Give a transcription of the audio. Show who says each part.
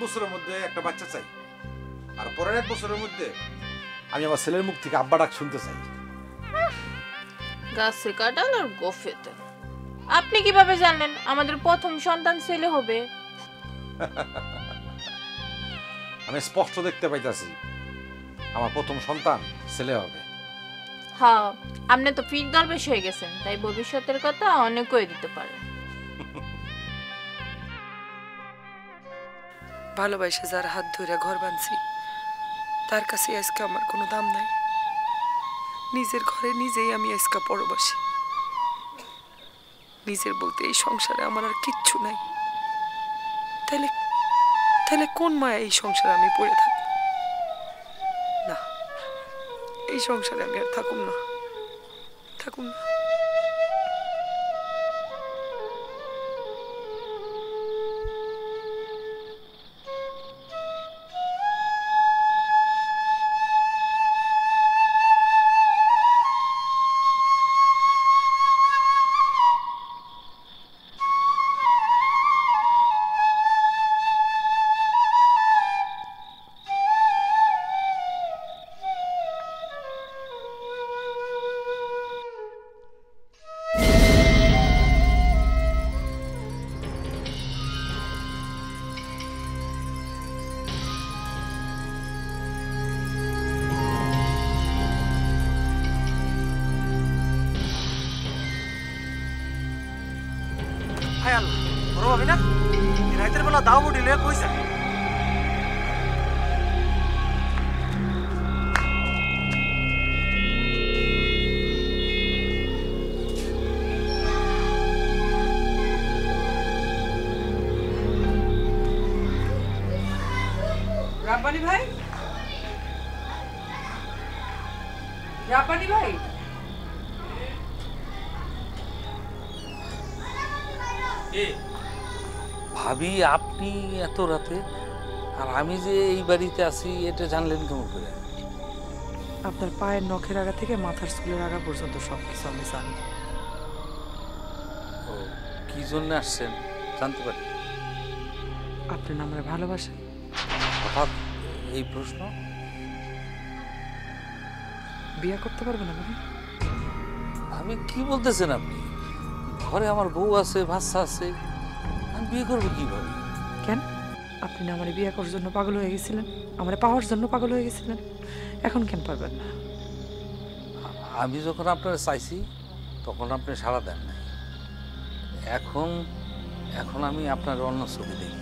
Speaker 1: বছরের মধ্যে একটা বাচ্চা চাই, আর পরের 1 বছরের মধ্যে আমি আমার ছেলের মুখ থেকে আব্বা ডাক শুনতে চাই।
Speaker 2: গাছে কাঁঠাল আর গোফে তেল। আপনি কিভাবে জানলেন আমাদের প্রথম সন্তান ছেলে হবে?
Speaker 1: আমি স্পষ্ট দেখতে পাইতাছি আমার প্রথম সন্তান ছেলে হবে।
Speaker 2: হ্যাঁ, আপনি তো ফির দরবেশ হয়ে গেছেন, তাই ভবিষ্যতের কথা অনেক কয়ে দিতে পারে।
Speaker 3: ভালোবাসে যার হাত ধরে ঘর বাঁধছি তার কাছে আজকে আমার কোনো দাম নাই। নিজের ঘরে নিজেই আমি আজকে পরবাসী। নিজের বলতে এই সংসারে আমার আর কিচ্ছু নাই। তাহলে তাহলে কোন মায়া এই সংসারে আমি পড়ে থাকব? না, এই সংসারে আমি আর থাকুম না, থাকুম না।
Speaker 4: হায় আল্লাহ, বড় ভাবি না রাতের বেলা দাও বুটি লয়ে কই যায়?
Speaker 3: রাব্বানি ভাই, রাব্বানি ভাই,
Speaker 5: ভাবি আপনি এত রাতে, আর আমি যে এই বাড়িতে আছি এটা জানলেন কেমন করে?
Speaker 3: আপনার পায়ের নখের আগা থেকে মাথার চুলের আগা পর্যন্ত সবকিছু আমি জানি।
Speaker 5: ও, কি জন্য আসছেন জানতে পারি?
Speaker 3: আপনি না আমার ভালোবাসেন?
Speaker 5: হঠাৎ এই প্রশ্ন?
Speaker 3: বিয়ে করতে পারবেন না ভাই?
Speaker 5: ভাবি কি বলতেছেন আপনি? ঘরে আমার বউ আছে, বাচ্চা আছে, আমি বিয়ে করবো কিভাবে?
Speaker 3: কেন? আপনি না আমার বিয়ে করার জন্য পাগল হয়ে গেছিলেন, আমার পাওয়ার জন্য পাগল হয়ে গেছিলেন, এখন কেন পারবেন না?
Speaker 5: আমি যখন আপনারা চাইছি তখন আপনি সাড়া দেন নাই। এখন এখন আমি আপনার অন্য ছবি দেখি।